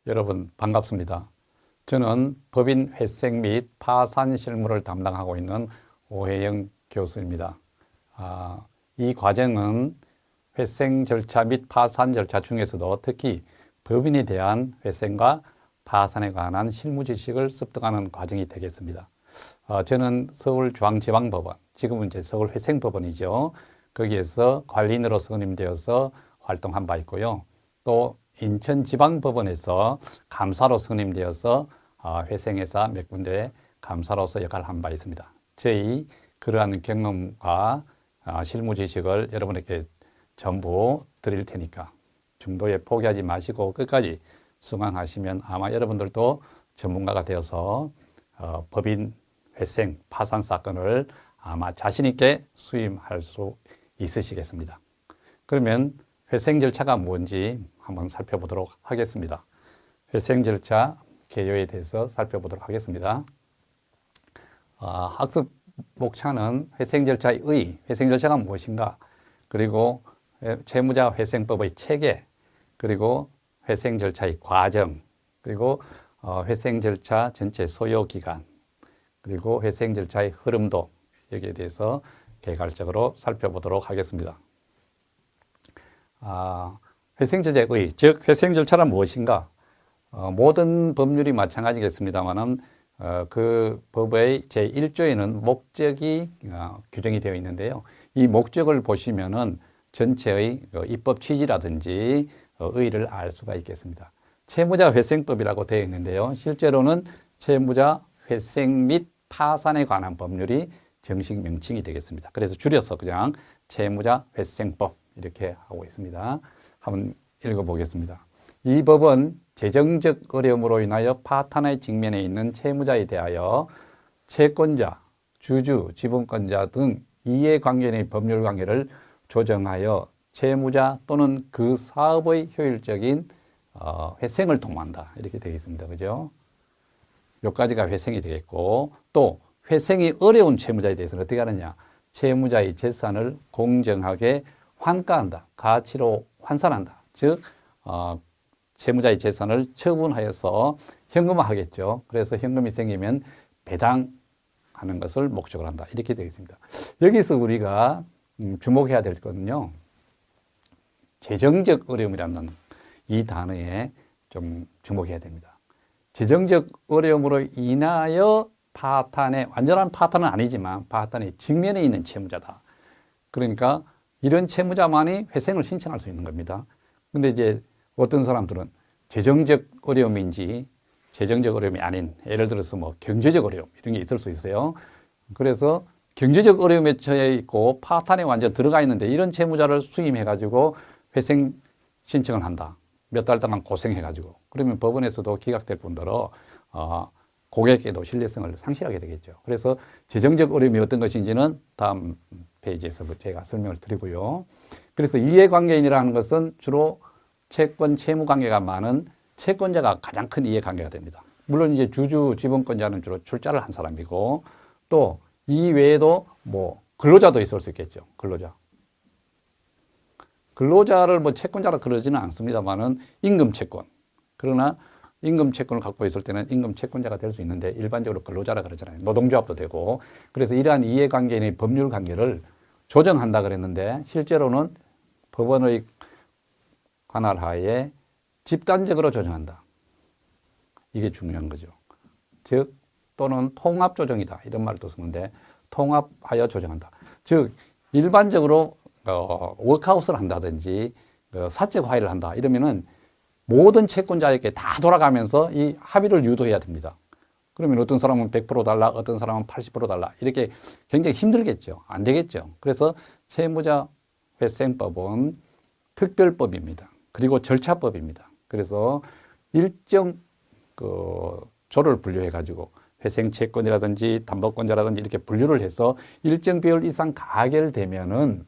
여러분 반갑습니다. 저는 법인 회생 및 파산 실무를 담당하고 있는 오혜영 교수입니다. 이 과정은 회생 절차 및 파산 절차 중에서도 특히 법인에 대한 회생과 파산에 관한 실무 지식을 습득하는 과정이 되겠습니다. 저는 서울중앙지방법원, 지금은 이제 서울회생법원이죠. 거기에서 관리인으로 선임되어서 활동한 바 있고요. 또 인천지방법원에서 감사로 선임되어서 회생회사 몇 군데 감사로서 역할을 한 바 있습니다. 저희 그러한 경험과 실무 지식을 여러분에게 전부 드릴 테니까 중도에 포기하지 마시고 끝까지 수강하시면 아마 여러분들도 전문가가 되어서 법인 회생, 파산 사건을 아마 자신 있게 수임할 수 있으시겠습니다. 그러면 회생 절차가 뭔지 한번 살펴보도록 하겠습니다. 회생 절차 개요에 대해서 살펴보도록 하겠습니다. 학습 목차는 회생 절차의 의, 회생 절차가 무엇인가, 그리고 채무자 회생법의 체계, 그리고 회생 절차의 과정, 그리고 회생 절차 전체 소요 기간, 그리고 회생 절차의 흐름도 여기에 대해서 개괄적으로 살펴보도록 하겠습니다. 회생 절차의 의, 즉 회생 절차란 무엇인가? 모든 법률이 마찬가지겠습니다만은 그 법의 제1조에는 목적이 규정이 되어 있는데요. 이 목적을 보시면은 전체의 입법 취지라든지 의의를 알 수가 있겠습니다. 채무자 회생법이라고 되어 있는데요. 실제로는 채무자 회생 및 파산에 관한 법률이 정식 명칭이 되겠습니다. 그래서 줄여서 그냥 채무자 회생법 이렇게 하고 있습니다. 한번 읽어보겠습니다. 이 법은 재정적 어려움으로 인하여 파탄의 직면에 있는 채무자에 대하여 채권자, 주주, 지분권자 등 이해관계의 법률관계를 조정하여 채무자 또는 그 사업의 효율적인 회생을 도모한다. 이렇게 되어 있습니다. 그죠? 여기까지가 회생이 되겠고, 또 회생이 어려운 채무자에 대해서는 어떻게 하느냐? 채무자의 재산을 공정하게 환가한다. 가치로 환산한다. 즉 채무자의 재산을 처분하여서 현금화하겠죠. 그래서 현금이 생기면 배당하는 것을 목적으로 한다. 이렇게 되어 있습니다. 여기서 우리가 주목해야 될 것은요. 재정적 어려움이라는 이 단어에 좀 주목해야 됩니다. 재정적 어려움으로 인하여 파탄에, 완전한 파탄은 아니지만 파탄의 직면에 있는 채무자다. 그러니까 이런 채무자만이 회생을 신청할 수 있는 겁니다. 근데 이제 어떤 사람들은 재정적 어려움인지 재정적 어려움이 아닌, 예를 들어서 뭐 경제적 어려움 이런 게 있을 수 있어요. 그래서 경제적 어려움에 처해 있고 파탄에 완전 들어가 있는데 이런 채무자를 수임해 가지고 회생 신청을 한다. 몇 달 동안 고생해 가지고. 그러면 법원에서도 기각될 뿐더러 고객에게도 신뢰성을 상실하게 되겠죠. 그래서 재정적 어려움이 어떤 것인지는 다음 페이지에서 제가 설명을 드리고요. 그래서 이해관계인이라는 것은 주로 채권 채무 관계가 많은 채권자가 가장 큰 이해관계가 됩니다. 물론 이제 주주 지분권자는 주로 출자를 한 사람이고, 또 이 외에도 뭐 근로자도 있을 수 있겠죠. 근로자를 뭐 채권자라 그러지는 않습니다만은 임금 채권. 그러나 임금 채권을 갖고 있을 때는 임금 채권자가 될 수 있는데 일반적으로 근로자라 그러잖아요. 노동조합도 되고. 그래서 이러한 이해관계인의 법률 관계를 조정한다 그랬는데 실제로는 법원의 관할 하에 집단적으로 조정한다. 이게 중요한 거죠. 즉 또는 통합조정이다. 이런 말도 쓰는데 통합하여 조정한다. 즉 일반적으로 워크아웃을 한다든지 사적 화해를 한다. 이러면은 모든 채권자에게 다 돌아가면서 이 합의를 유도해야 됩니다. 그러면 어떤 사람은 100% 달라, 어떤 사람은 80% 달라. 이렇게 굉장히 힘들겠죠. 안 되겠죠. 그래서 채무자 회생법은 특별법입니다. 그리고 절차법입니다. 그래서 일정 조를 분류해 가지고 회생 채권이라든지 담보권자라든지 이렇게 분류를 해서 일정 비율 이상 가결되면은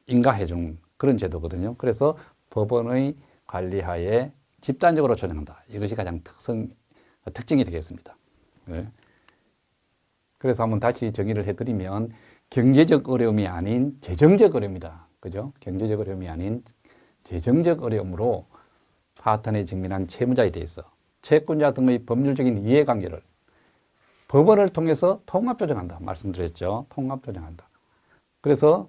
인가해 주는 그런 제도거든요. 그래서 법원의 관리하에 집단적으로 조정한다. 이것이 가장 특징이 되겠습니다. 네. 그래서 한번 다시 정의를 해드리면 경제적 어려움이 아닌 재정적 어려움이다. 그죠? 경제적 어려움이 아닌 재정적 어려움으로 파탄에 직면한 채무자에 대해서 채권자 등의 법률적인 이해관계를 법원을 통해서 통합조정한다 말씀드렸죠. 통합조정한다. 그래서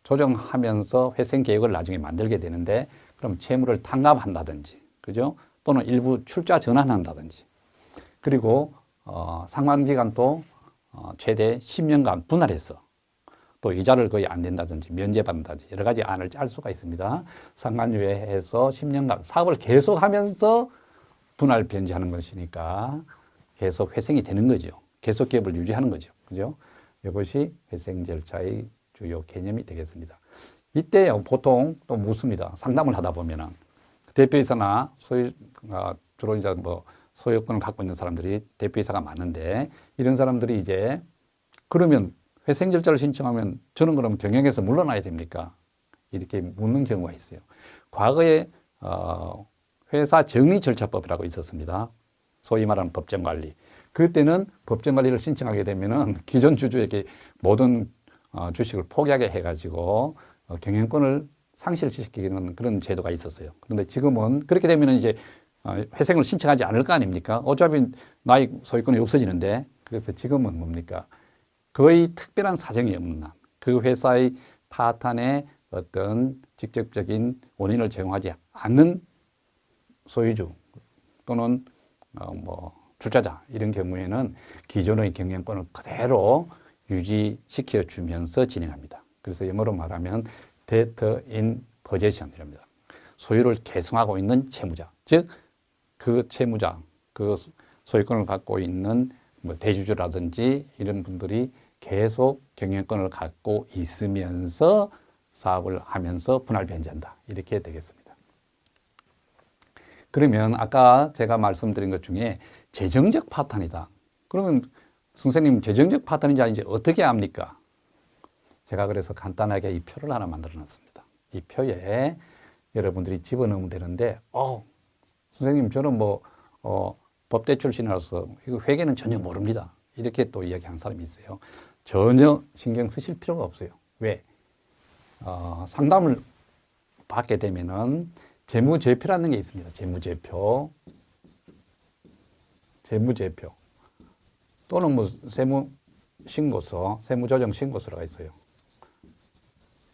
조정하면서 회생 계획을 나중에 만들게 되는데 그럼 채무를 탕감한다든지, 그죠? 또는 일부 출자 전환한다든지, 그리고 상환기간도 최대 10년간 분할해서 또 이자를 거의 안 낸다든지 면제받는다든지 여러 가지 안을 짤 수가 있습니다. 상환유예해서 10년간 사업을 계속하면서 분할 변제하는 것이니까 계속 회생이 되는 거죠. 계속 기업을 유지하는 거죠. 그죠? 이것이 회생 절차의 주요 개념이 되겠습니다. 이때 보통 또 묻습니다. 상담을 하다 보면은 대표이사나 주로 이제 뭐 소유권을 갖고 있는 사람들이 대표이사가 많은데 이런 사람들이 이제 그러면 회생 절차를 신청하면 저는 그럼 경영에서 물러나야 됩니까? 이렇게 묻는 경우가 있어요. 과거에 회사 정리절차법이라고 있었습니다. 소위 말하는 법정관리. 그때는 법정관리를 신청하게 되면은 기존 주주에게 모든 주식을 포기하게 해가지고 경영권을 상실시키는 그런 제도가 있었어요. 그런데 지금은 그렇게 되면 이제 회생을 신청하지 않을 거 아닙니까? 어차피 나의 소유권이 없어지는데. 그래서 지금은 뭡니까? 거의 특별한 사정이 없는 한 그 회사의 파탄의 어떤 직접적인 원인을 제공하지 않는 소유주 또는 뭐 출자자 이런 경우에는 기존의 경영권을 그대로 유지시켜 주면서 진행합니다. 그래서 영어로 말하면 debtor in possession이랍니다. 소유를 계승하고 있는 채무자, 즉 그 채무자, 그 소유권을 갖고 있는 뭐 대주주라든지 이런 분들이 계속 경영권을 갖고 있으면서 사업을 하면서 분할 변제한다. 이렇게 되겠습니다. 그러면 아까 제가 말씀드린 것 중에 재정적 파탄이다. 그러면 선생님 재정적 파탄인지 아닌지 어떻게 압니까? 제가 그래서 간단하게 이 표를 하나 만들어 놨습니다. 이 표에 여러분들이 집어넣으면 되는데 선생님 저는 뭐 법대 출신이라서 이거 회계는 전혀 모릅니다. 이렇게 또 이야기하는 사람이 있어요. 전혀 신경 쓰실 필요가 없어요. 왜? 상담을 받게 되면은 재무제표라는 게 있습니다. 재무제표. 또는 뭐 세무신고서, 세무조정신고서가 있어요.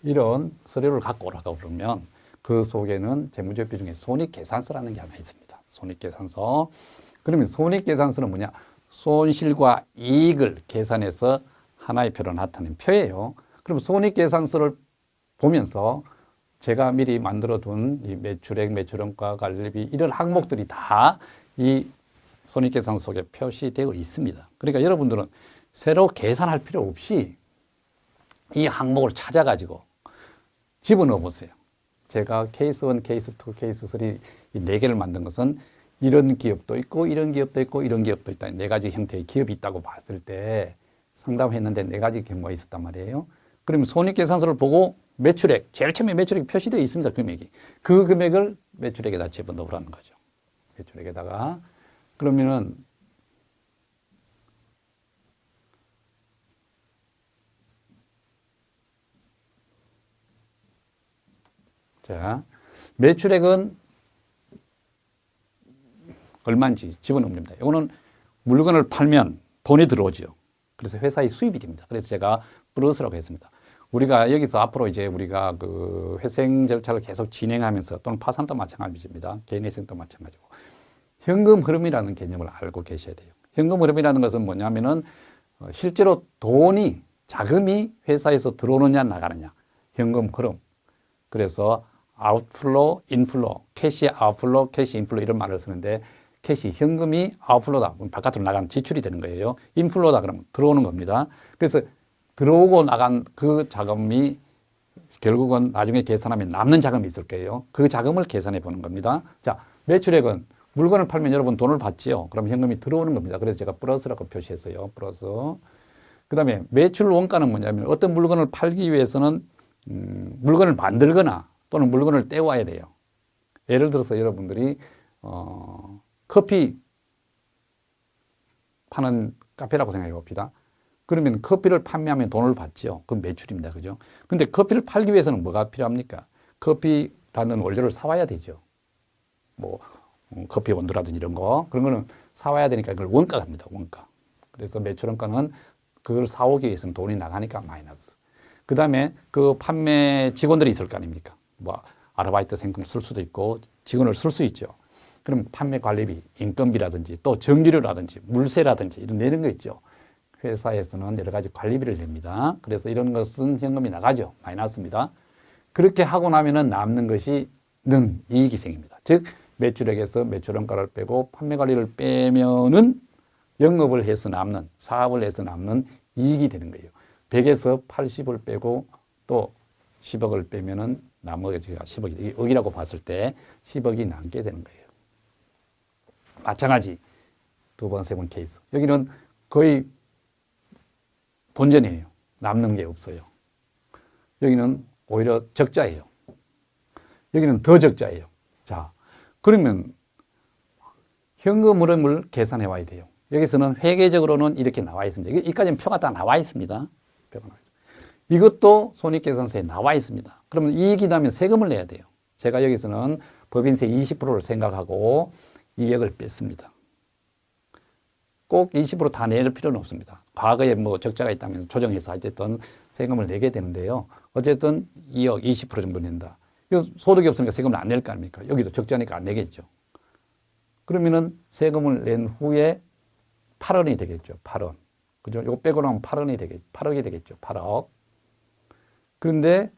이런 서류를 갖고 오라고 그러면 그 속에는 재무제표 중에 손익계산서라는 게 하나 있습니다. 손익계산서. 그러면 손익계산서는 뭐냐? 손실과 이익을 계산해서 하나의 표로 나타낸 표예요. 그럼 손익계산서를 보면서 제가 미리 만들어둔 이 매출액, 매출원가, 관리비 이런 항목들이 다 이 손익계산서 속에 표시되어 있습니다. 그러니까 여러분들은 새로 계산할 필요 없이 이 항목을 찾아가지고 집어넣어 보세요. 제가 케이스 1, 케이스 2, 케이스 3 이 4개를 만든 것은 이런 기업도 있고 이런 기업도 있고 이런 기업도 있다. 4가지 형태의 기업이 있다고 봤을 때 상담했는데 4가지 경우가 있었단 말이에요. 그러면 손익계산서를 보고 매출액, 제일 처음에 매출액이 표시되어 있습니다. 금액이. 그 금액을 매출액에다 집어넣으라는 거죠. 매출액에다가. 그러면은 자, 매출액은 얼마인지 집어넣으면 됩니다. 이거는 물건을 팔면 돈이 들어오죠. 그래서 회사의 수입이 됩니다. 그래서 제가 플러스라고 했습니다. 우리가 여기서 앞으로 이제 우리가 그 회생 절차를 계속 진행하면서 또는 파산도 마찬가지입니다. 개인회생도 마찬가지고. 현금 흐름이라는 개념을 알고 계셔야 돼요. 현금 흐름이라는 것은 뭐냐면은 실제로 돈이, 자금이 회사에서 들어오느냐 나가느냐. 현금 흐름. 그래서 아웃플로, 인플로, 캐시 아웃플로, 캐시 인플로 이런 말을 쓰는데 캐시, 현금이 아웃플로다. 바깥으로 나간 지출이 되는 거예요. 인플로다 그러면 들어오는 겁니다. 그래서 들어오고 나간 그 자금이 결국은 나중에 계산하면 남는 자금이 있을 거예요. 그 자금을 계산해 보는 겁니다. 자, 매출액은 물건을 팔면 여러분 돈을 받지요. 그럼 현금이 들어오는 겁니다. 그래서 제가 플러스라고 표시했어요. 플러스. 그 다음에 매출 원가는 뭐냐면 어떤 물건을 팔기 위해서는 물건을 만들거나 또는 물건을 떼와야 돼요. 예를 들어서 여러분들이 커피 파는 카페라고 생각해 봅시다. 그러면 커피를 판매하면 돈을 받지요. 그건 매출입니다. 그죠? 근데 커피를 팔기 위해서는 뭐가 필요합니까? 커피라는 원료를 사와야 되죠. 뭐 커피 원두라든지 이런 거 그런 거는 사와야 되니까 그걸 원가가 됩니다. 원가. 그래서 매출 원가는 그걸 사오기 위해서는 돈이 나가니까 마이너스. 그 다음에 그 판매 직원들이 있을 거 아닙니까? 뭐 아르바이트 생금 쓸 수도 있고 직원을 쓸 수 있죠. 그럼 판매 관리비, 인건비라든지 또 전기료라든지 물세라든지 이런 내는 거 있죠. 회사에서는 여러 가지 관리비를 냅니다. 그래서 이런 것은 현금이 나가죠. 마이너스입니다. 그렇게 하고 나면은 남는 것이 는 이익이 생깁니다. 즉 매출액에서 매출원가를 빼고 판매 관리를 빼면은 영업을 해서 남는, 사업을 해서 남는 이익이 되는 거예요. 100에서 80을 빼고 또 10억을 빼면은 나머지가 10억이, 억이라고 봤을 때 10억이 남게 되는 거예요. 마찬가지 두 번, 세 번 케이스. 여기는 거의 본전이에요. 남는 게 없어요. 여기는 오히려 적자예요. 여기는 더 적자예요. 자, 그러면 현금 흐름을 계산해 와야 돼요. 여기서는 회계적으로는 이렇게 나와 있습니다. 여기까지는 표가 다 나와 있습니다. 표가 나와 있습니다. 이것도 손익계산서에 나와 있습니다. 그러면 이익이 나면 세금을 내야 돼요. 제가 여기서는 법인세 20%를 생각하고 2억을 뺐습니다. 꼭 20% 다 낼 필요는 없습니다. 과거에 뭐 적자가 있다면 조정해서 어쨌든 세금을 내게 되는데요. 어쨌든 2억 20% 정도 낸다. 소득이 없으니까 세금을 안 낼 거 아닙니까? 여기도 적자니까 안 내겠죠. 그러면은 세금을 낸 후에 8원이 되겠죠. 8원. 그죠? 이거 빼고 나면 8원이 되겠죠. 8억이 되겠죠. 8억. 그런데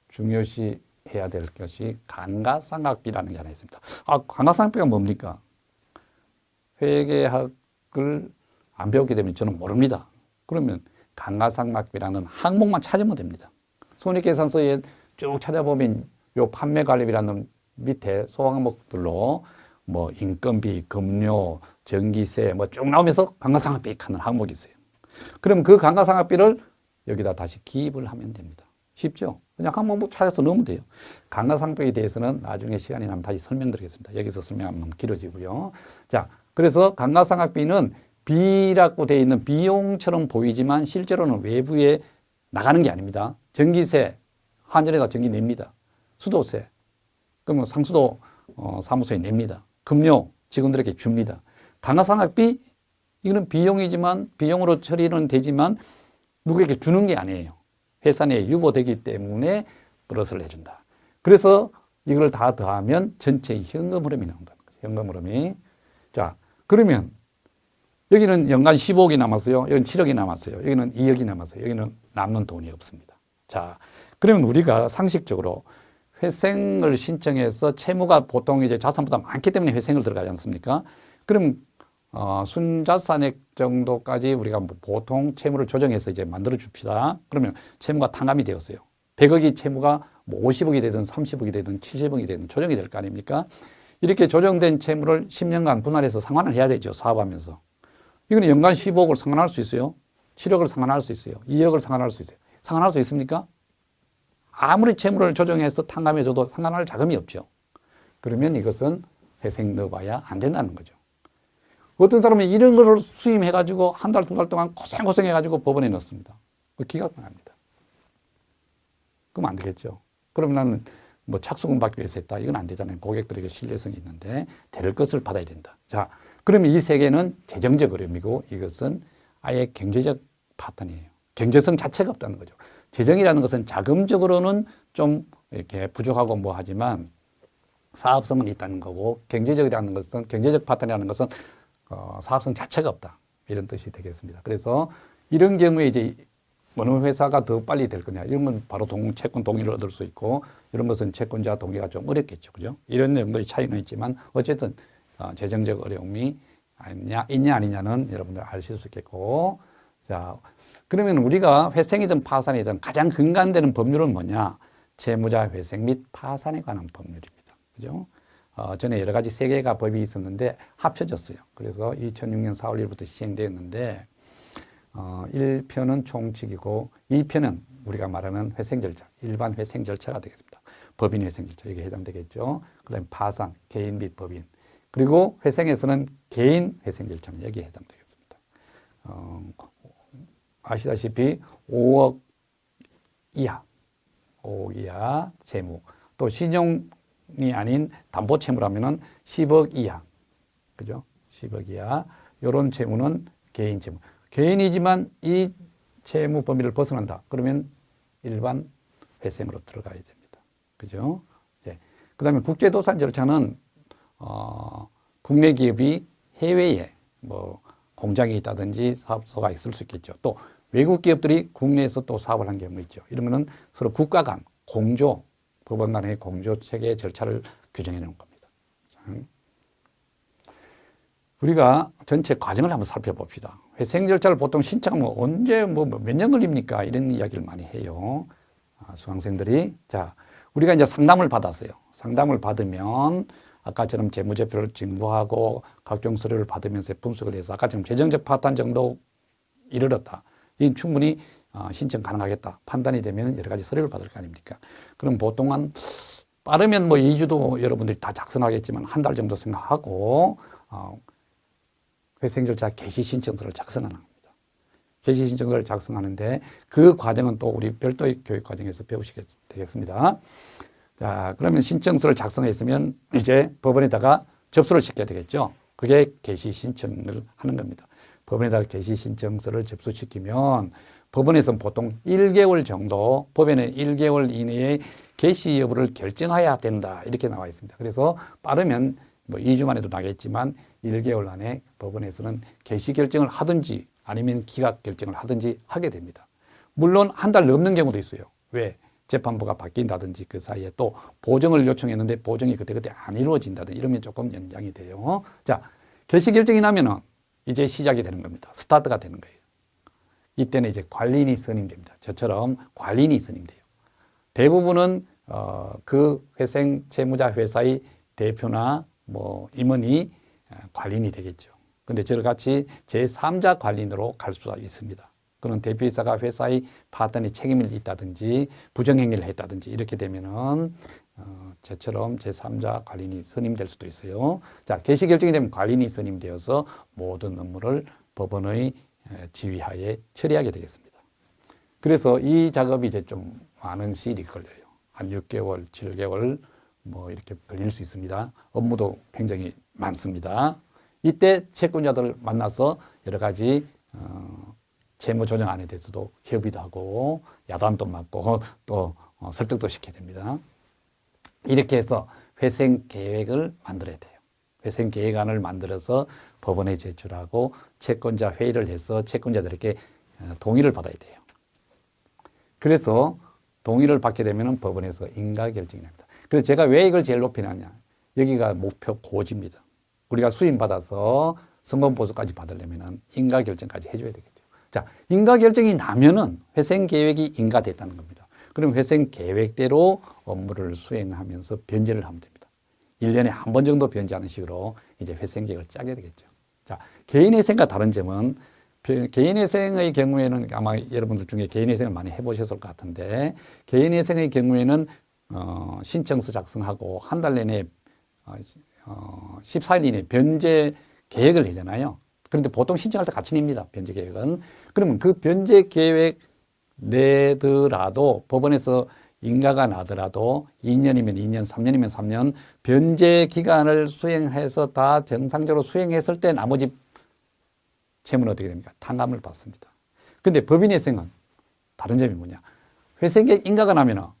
중요시 해야 될 것이 감가상각비라는 게 하나 있습니다. 감가상각비가 뭡니까? 회계학을 안 배웠기 때문에 저는 모릅니다. 그러면 감가상각비라는 항목만 찾으면 됩니다. 손익계산서에 쭉 찾아보면 요 판매관리비라는 밑에 소항목들로 뭐 인건비, 급료, 전기세 뭐 쭉 나오면서 감가상각비 하는 항목이 있어요. 그럼 그 감가상각비를 여기다 다시 기입을 하면 됩니다. 쉽죠? 그냥 항목 찾아서 넣으면 돼요. 감가상각비에 대해서는 나중에 시간이 나면 다시 설명드리겠습니다. 여기서 설명하면 너무 길어지고요. 자, 그래서 감가상각비는 B라고 되어 있는 비용처럼 보이지만 실제로는 외부에 나가는 게 아닙니다. 전기세, 한전에다 전기 냅니다. 수도세, 그러면 상수도 사무소에 냅니다. 급료 직원들에게 줍니다. 감가상각비 이거는 비용이지만 비용으로 처리는 되지만 누구에게 주는 게 아니에요. 회사 내에 유보되기 때문에 플러스를 해준다. 그래서 이걸 다 더하면 전체 현금 흐름이 나온다는 거죠. 현금 흐름이. 자, 그러면 여기는 연간 15억이 남았어요. 여기는 7억이 남았어요. 여기는 2억이 남았어요. 여기는 남는 돈이 없습니다. 자, 그러면 우리가 상식적으로 회생을 신청해서 채무가 보통 이제 자산보다 많기 때문에 회생을 들어가지 않습니까? 그럼 순자산액 정도까지 우리가 보통 채무를 조정해서 이제 만들어 줍시다. 그러면 채무가 탕감이 되었어요. 100억이 채무가 뭐 50억이 되든 30억이 되든 70억이 되든 조정이 될 거 아닙니까? 이렇게 조정된 채무를 10년간 분할해서 상환을 해야 되죠. 사업하면서. 이거는 연간 15억을 상환할 수 있어요. 7억을 상환할 수 있어요. 2억을 상환할 수 있어요. 상환할 수 있습니까? 아무리 채무를 조정해서 탕감해줘도 상환할 자금이 없죠. 그러면 이것은 회생 넣어봐야 안 된다는 거죠. 어떤 사람은 이런 것을 수임해가지고 한 달, 두 달 동안 고생해가지고 법원에 넣습니다. 기각 나갑니다. 그럼 안 되겠죠. 그러면 나는 뭐 착수금 받기 위해서 했다. 이건 안 되잖아요. 고객들에게 신뢰성이 있는데 될 것을 받아야 된다. 자, 그러면 이 세 개는 재정적 어려움이고 이것은 아예 경제적 파탄이에요. 경제성 자체가 없다는 거죠. 재정이라는 것은 자금적으로는 좀 이렇게 부족하고 뭐 하지만 사업성은 있다는 거고 경제적이라는 것은 경제적 파탄이라는 것은 사업성 자체가 없다. 이런 뜻이 되겠습니다. 그래서 이런 경우에 이제 어느 회사가 더 빨리 될 거냐. 이런 건 바로 채권 동의를 얻을 수 있고 이런 것은 채권자 동의가 좀 어렵겠죠. 그죠? 이런 정도의 차이는 있지만 어쨌든 재정적 어려움이 있냐 아니냐는 여러분들 아실 수 있겠고 자, 그러면 우리가 회생이든 파산이든 가장 근간되는 법률은 뭐냐? 채무자 회생 및 파산에 관한 법률입니다. 그죠? 전에 여러 가지 세 개가 법이 있었는데 합쳐졌어요. 그래서 2006년 4월 1일부터 시행되었는데 1편은 총칙이고 2편은 우리가 말하는 회생 절차, 일반 회생 절차가 되겠습니다. 법인 회생 절차, 이게 해당되겠죠. 그 다음에 파산, 개인 및 법인. 그리고 회생에서는 개인 회생 절차는 여기에 해당되겠습니다. 아시다시피 5억 이하, 5억 이하 채무, 또 신용이 아닌 담보 채무라면은 10억 이하. 그죠? 10억 이하. 요런 채무는 개인 채무. 개인이지만 이 채무 범위를 벗어난다. 그러면 일반 회생으로 들어가야 됩니다. 그죠? 예. 그 다음에 국제도산 절차는, 국내 기업이 해외에 뭐 공장이 있다든지 사업소가 있을 수 있겠죠. 또 외국 기업들이 국내에서 또 사업을 한 경우 있죠. 이러면은 서로 국가 간 공조, 법원 간의 공조 체계의 절차를 규정해 놓은 겁니다. 우리가 전체 과정을 한번 살펴봅시다. 회생 절차를 보통 신청하면 언제 몇 년 걸립니까? 이런 이야기를 많이 해요. 수강생들이. 자, 우리가 이제 상담을 받았어요. 상담을 받으면 아까처럼 재무제표를 직무하고 각종 서류를 받으면서 분석을 해서 아까처럼 재정적 파탄 정도 이르렀다. 이건 충분히 신청 가능하겠다. 판단이 되면 여러 가지 서류를 받을 거 아닙니까? 그럼 보통 빠르면 2주도 여러분들이 다 작성하겠지만 한 달 정도 생각하고 회생 절차 개시 신청서를 작성하는 겁니다. 개시 신청서를 작성하는데 그 과정은 또 우리 별도의 교육 과정에서 배우시게 되겠습니다. 자, 그러면 신청서를 작성했으면 이제 법원에다가 접수를 시켜야 되겠죠. 그게 개시 신청을 하는 겁니다. 법원에다가 개시 신청서를 접수시키면 법원에서는 보통 1개월 정도, 법원에 1개월 이내에 개시 여부를 결정해야 된다. 이렇게 나와 있습니다. 그래서 빠르면 2주 만에도 나겠지만 1개월 안에 법원에서는 개시 결정을 하든지 아니면 기각 결정을 하든지 하게 됩니다. 물론 한 달 넘는 경우도 있어요. 왜? 재판부가 바뀐다든지 그 사이에 또 보정을 요청했는데 보정이 그때그때 안 이루어진다든지 이러면 조금 연장이 돼요. 자, 개시 결정이 나면은 이제 시작이 되는 겁니다. 스타트가 되는 거예요. 이때는 이제 관리인이 선임됩니다. 저처럼 관리인이 선임돼요. 대부분은 그 회생 채무자 회사의 대표나 임원이 관리인이 되겠죠. 근데 저같이 제3자 관리인으로 갈 수가 있습니다. 그런 대표이사가 회사의 파탄의 책임을 있다든지 부정행위를 했다든지 이렇게 되면은 저처럼 제3자 관리인이 선임될 수도 있어요. 자, 개시 결정이 되면 관리인이 선임되어서 모든 업무를 법원의 지휘하에 처리하게 되겠습니다. 그래서 이 작업이 이제 좀 많은 시일이 걸려요. 한 6개월, 7개월 이렇게 걸릴 수 있습니다. 업무도 굉장히 많습니다. 이때 채권자들을 만나서 여러 가지 채무 조정안에 대해서도 협의도 하고 야단도 맞고 또 설득도 시켜야 됩니다. 이렇게 해서 회생 계획을 만들어야 돼요. 회생 계획안을 만들어서 법원에 제출하고 채권자 회의를 해서 채권자들에게 동의를 받아야 돼요. 그래서 동의를 받게 되면 법원에서 인가 결정이 납니다. 그래서 제가 왜 이걸 제일 높이 놨냐. 여기가 목표 고지입니다. 우리가 수임 받아서 성공 보수까지 받으려면 인가 결정까지 해줘야 되겠죠. 자, 인가 결정이 나면은 회생 계획이 인가됐다는 겁니다. 그럼 회생 계획대로 업무를 수행하면서 변제를 하면 됩니다. 1년에 한 번 정도 변제하는 식으로 이제 회생 계획을 짜게 되겠죠. 자, 개인회생과 다른 점은 개인회생의 경우에는 아마 여러분들 중에 개인회생을 많이 해보셨을 것 같은데 개인회생의 경우에는 신청서 작성하고 한 달 내내 14일 이내에 변제 계획을 내잖아요. 그런데 보통 신청할 때 같이 냅니다. 변제 계획은. 그러면 그 변제 계획 내더라도 법원에서 인가가 나더라도 2년이면 2년, 3년이면 3년 변제 기간을 수행해서 다 정상적으로 수행했을 때 나머지 채무는 어떻게 됩니까? 탕감을 받습니다. 근데 법인회생은 다른 점이 뭐냐? 회생계획 인가가 나면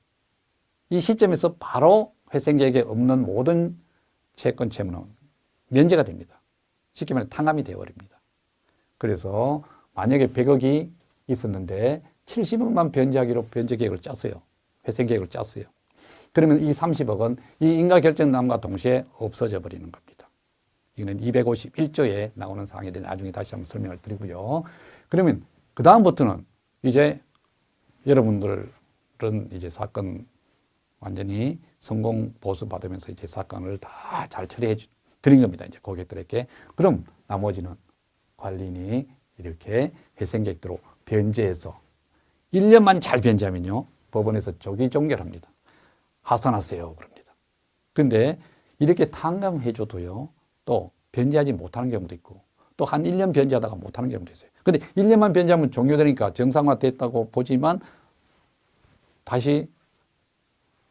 이 시점에서 바로 회생계획에 없는 모든 채권 채무는 면제가 됩니다. 쉽게 말해 탕감이 되어버립니다. 그래서 만약에 100억이 있었는데 70억만 변제하기로 변제계획을 짰어요. 회생계획을 짰어요. 그러면 이 30억은 이 인가결정남과 동시에 없어져 버리는 겁니다. 이거는 251조에 나오는 사항에 대해 나중에 다시 한번 설명을 드리고요. 그러면 그 다음부터는 이제 여러분들은 이제 사건 완전히 성공 보수 받으면서 이제 사건을 다 잘 처리해 드린 겁니다. 이제 고객들에게. 그럼 나머지는 관리인이 이렇게 회생계획대로 변제해서 1년만 잘 변제하면요. 법원에서 조기 종결합니다. 하산하세요. 그럽니다. 근데 이렇게 탕감해줘도요. 또 변제하지 못하는 경우도 있고 또 한 1년 변제하다가 못하는 경우도 있어요. 근데 1년만 변제하면 종료되니까 정상화됐다고 보지만 다시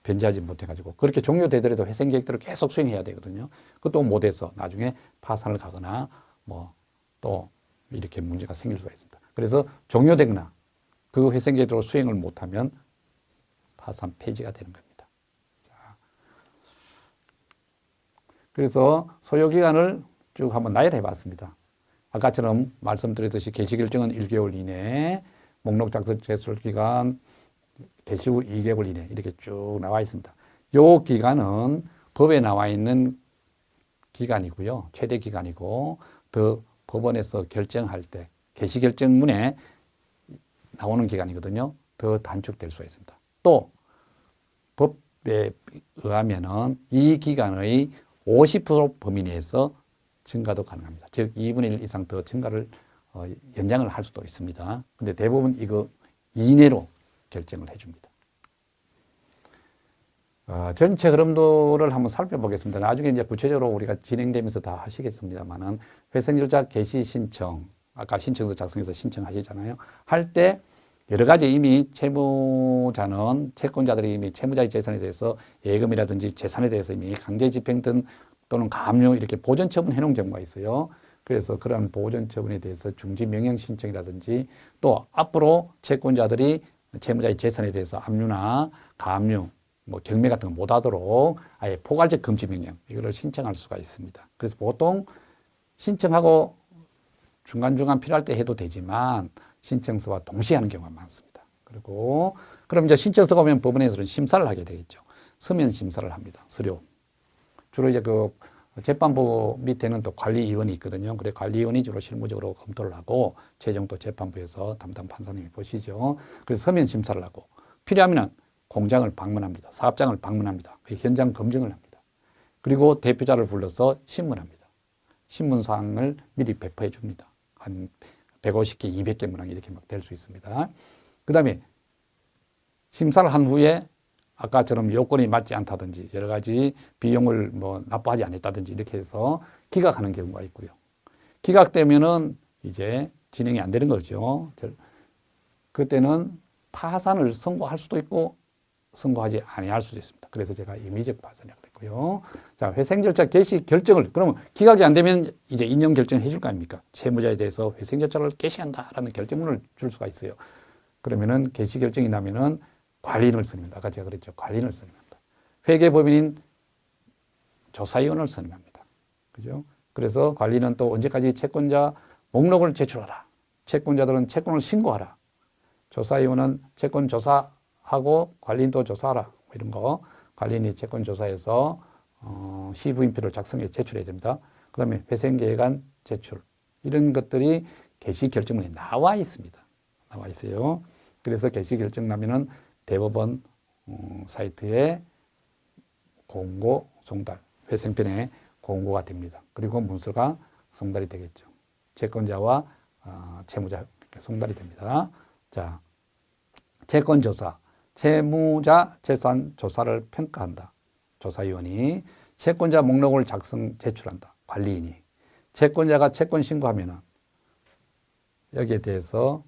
변제하지 못해가지고 그렇게 종료되더라도 회생 계획대로 계속 수행해야 되거든요. 그것도 못해서 나중에 파산을 가거나 뭐 또 이렇게 문제가 생길 수가 있습니다. 그래서 종료되거나 그 회생 계획대로 수행을 못하면 파산 폐지가 되는 겁니다. 자, 그래서 소요기간을 쭉 한번 나열해 봤습니다. 아까처럼 말씀드렸듯이 개시결정은 1개월 이내, 목록 작성 제출 기간 개시 후 2개월 이내 이렇게 쭉 나와 있습니다. 이 기간은 법에 나와 있는 기간이고요. 최대 기간이고 더 법원에서 결정할 때 개시결정문에 나오는 기간이거든요. 더 단축될 수가 있습니다. 또 법에 의하면은 이 기간의 50% 범위 내에서 증가도 가능합니다. 즉 2분의 1 이상 더 증가를 연장을 할 수도 있습니다. 근데 대부분 이거 이내로 결정을 해줍니다. 전체 흐름도를 한번 살펴보겠습니다. 나중에 이제 구체적으로 우리가 진행되면서 다 하시겠습니다만은 회생절차 개시 신청, 아까 신청서 작성해서 신청하시잖아요. 할 때 여러 가지 이미 채무자는 채권자들이 이미 채무자의 재산에 대해서 예금이라든지 재산에 대해서 이미 강제 집행 등 또는 가압류 이렇게 보전 처분 해놓은 경우가 있어요. 그래서 그런 보전 처분에 대해서 중지 명령 신청이라든지 또 앞으로 채권자들이 채무자의 재산에 대해서 압류나 가압류 뭐 경매 같은 거 못하도록 아예 포괄적 금지 명령 이거를 신청할 수가 있습니다. 그래서 보통 신청하고 중간중간 필요할 때 해도 되지만 신청서와 동시에 하는 경우가 많습니다. 그리고 그럼 이제 신청서가 오면 법원에서는 심사를 하게 되겠죠. 서면 심사를 합니다. 서류. 주로 이제 그 재판부 밑에는 또 관리위원이 있거든요. 그래 관리위원이 주로 실무적으로 검토를 하고 최종 또 재판부에서 담당 판사님이 보시죠. 그래서 서면 심사를 하고 필요하면 공장을 방문합니다. 사업장을 방문합니다. 현장 검증을 합니다. 그리고 대표자를 불러서 신문합니다. 신문사항을 미리 배포해 줍니다. 한 150개, 200개 문항 이렇게 막 될 수 있습니다. 그 다음에 심사를 한 후에 아까처럼 요건이 맞지 않다든지 여러 가지 비용을 뭐 납부하지 않았다든지 이렇게 해서 기각하는 경우가 있고요. 기각되면은 이제 진행이 안 되는 거죠. 그때는 파산을 선고할 수도 있고 선고하지 아니할 수도 있습니다. 그래서 제가 임의적 파산이라고 했고요. 자, 회생절차 개시 결정을 그러면 기각이 안 되면 이제 인용 결정을 해줄 거 아닙니까? 채무자에 대해서 회생절차를 개시한다라는 결정문을 줄 수가 있어요. 그러면은 개시 결정이 나면은 관리인을 선임합니다. 아까 제가 그랬죠. 관리인을 선임합니다. 회계법인인 조사위원을 선임합니다. 그죠? 그래서 관리는 또 언제까지 채권자 목록을 제출하라. 채권자들은 채권을 신고하라. 조사위원은 채권 조사하고 관리인도 조사하라. 뭐 이런 거. 관리인이 채권 조사해서 시부인표를 작성해 제출해야 됩니다. 그 다음에 회생계획안 제출. 이런 것들이 개시 결정문에 나와 있습니다. 나와 있어요. 그래서 개시 결정 나면은 대법원 사이트에 공고 송달, 회생편에 공고가 됩니다. 그리고 문서가 송달이 되겠죠. 채권자와 채무자 송달이 됩니다. 자, 채권조사, 채무자 재산 조사를 평가한다. 조사위원이 채권자 목록을 작성 제출한다. 관리인이 채권자가 채권 신고하면은 여기에 대해서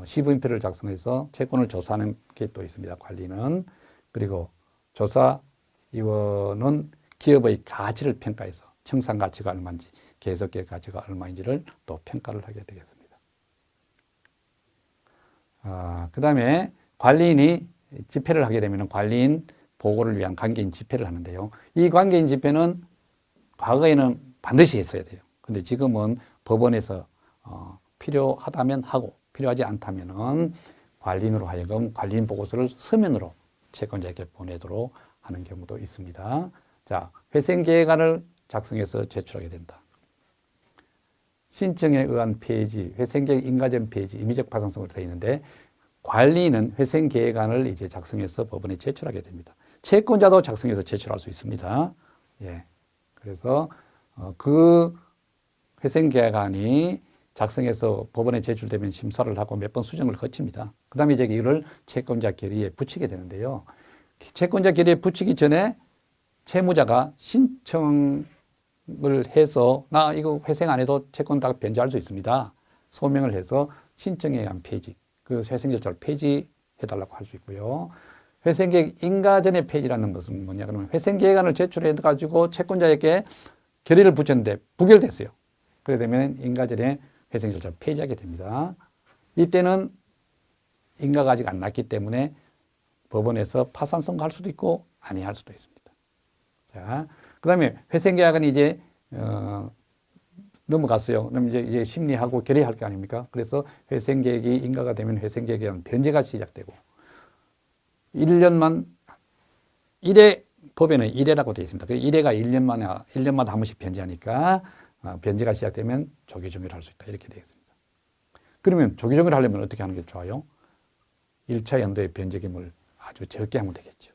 시부인표를 작성해서 채권을 조사하는 게 또 있습니다. 관리는. 그리고 조사위원은 기업의 가치를 평가해서 청산 가치가 얼마인지 계속계획 가치가 얼마인지를 또 평가를 하게 되겠습니다. 그 다음에 관리인이 집회를 하게 되면 관리인 보고를 위한 관계인 집회를 하는데요. 이 관계인 집회는 과거에는 반드시 했어야 돼요. 근데 지금은 법원에서 필요하다면 하고 필요하지 않다면은 관리인으로 하여금 관리인 보고서를 서면으로 채권자에게 보내도록 하는 경우도 있습니다. 자, 회생계획안을 작성해서 제출하게 된다. 신청에 의한 폐지, 회생계획 인가전 폐지, 임의적 파산성으로 되어 있는데 관리인은 회생계획안을 이제 작성해서 법원에 제출하게 됩니다. 채권자도 작성해서 제출할 수 있습니다. 예. 그래서 그 회생계획안이 작성해서 법원에 제출되면 심사를 하고 몇 번 수정을 거칩니다. 그 다음에 이제 이를 채권자 결의에 붙이게 되는데요. 채권자 결의에 붙이기 전에 채무자가 신청을 해서 나 이거 회생 안 해도 채권 다 변제할 수 있습니다. 소명을 해서 신청에 의한 폐지, 그 회생 절차를 폐지해달라고 할 수 있고요. 회생계획 인가전의 폐지라는 것은 뭐냐 그러면 회생계획안을 제출해 가지고 채권자에게 결의를 붙였는데 부결됐어요. 그래 되면 인가전의 회생 절차를 폐지하게 됩니다. 이때는 인가가 아직 안 났기 때문에 법원에서 파산 선고할 수도 있고 아니할 수도 있습니다. 자, 그다음에 회생계약은 이제 넘어갔어요. 그럼 이제 심리하고 결의할 거 아닙니까? 그래서 회생계획이 인가가 되면 회생계획에 변제가 시작되고 1년만 1회 법에는 1회라고 되어 있습니다. 1회가 1년마다 한 번씩 변제하니까 변제가 시작되면 조기정리를 할 수 있다. 이렇게 되어 있습니다. 그러면 조기정리를 하려면 어떻게 하는 게 좋아요? 1차 연도의 변제금을 아주 적게 하면 되겠죠.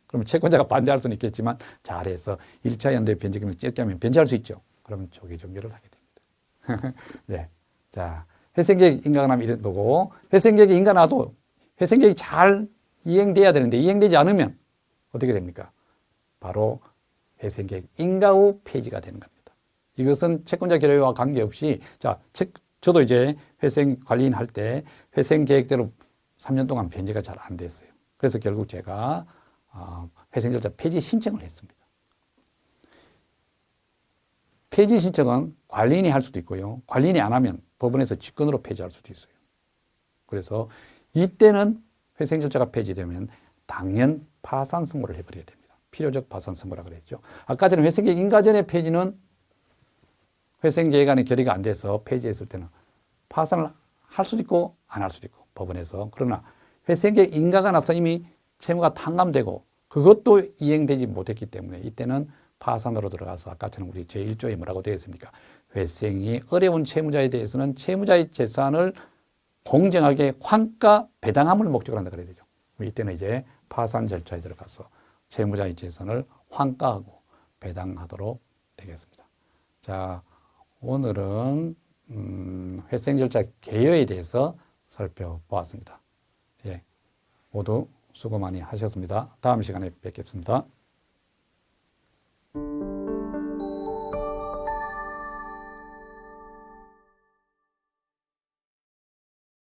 그러면 채권자가 반대할 수는 있겠지만 잘해서 1차 연도의 변제금을 적게 하면 변제할 수 있죠. 그러면 조기정리를 하게 됩니다. 네. 자, 회생계획 인가가 나면 이런 거고, 회생계획이 인가 나도 회생계획이 잘 이행돼야 되는데 이행되지 않으면 어떻게 됩니까? 바로 회생계획 인가 후 폐지가 되는 겁니다. 이것은 채권자 결의와 관계없이 자, 저도 이제 회생 관리인 할 때 회생계획대로 3년 동안 변제가 잘 안 됐어요. 그래서 결국 제가 회생 절차 폐지 신청을 했습니다. 폐지 신청은 관리인이 할 수도 있고요. 관리인이 안 하면 법원에서 직권으로 폐지할 수도 있어요. 그래서 이때는 회생 절차가 폐지되면 당연 파산 선고를 해버려야 됩니다. 필요적 파산 선고라고 그랬죠. 아까 전에 회생계획 인가전의 폐지는 회생계획안의 결의가 안 돼서 폐지했을 때는 파산을 할 수도 있고 안 할 수도 있고 법원에서. 그러나 회생계획 인가가 나서 이미 채무가 탕감되고 그것도 이행되지 못했기 때문에 이때는 파산으로 들어가서 아까처럼 우리 제1조에 뭐라고 되어 있습니까? 회생이 어려운 채무자에 대해서는 채무자의 재산을 공정하게 환가 배당함을 목적으로 한다 그래야 되죠. 이때는 이제 파산 절차에 들어가서 채무자의 재산을 환가하고 배당하도록 되겠습니다. 자, 오늘은 회생 절차 개요에 대해서 살펴보았습니다. 예, 모두 수고 많이 하셨습니다. 다음 시간에 뵙겠습니다.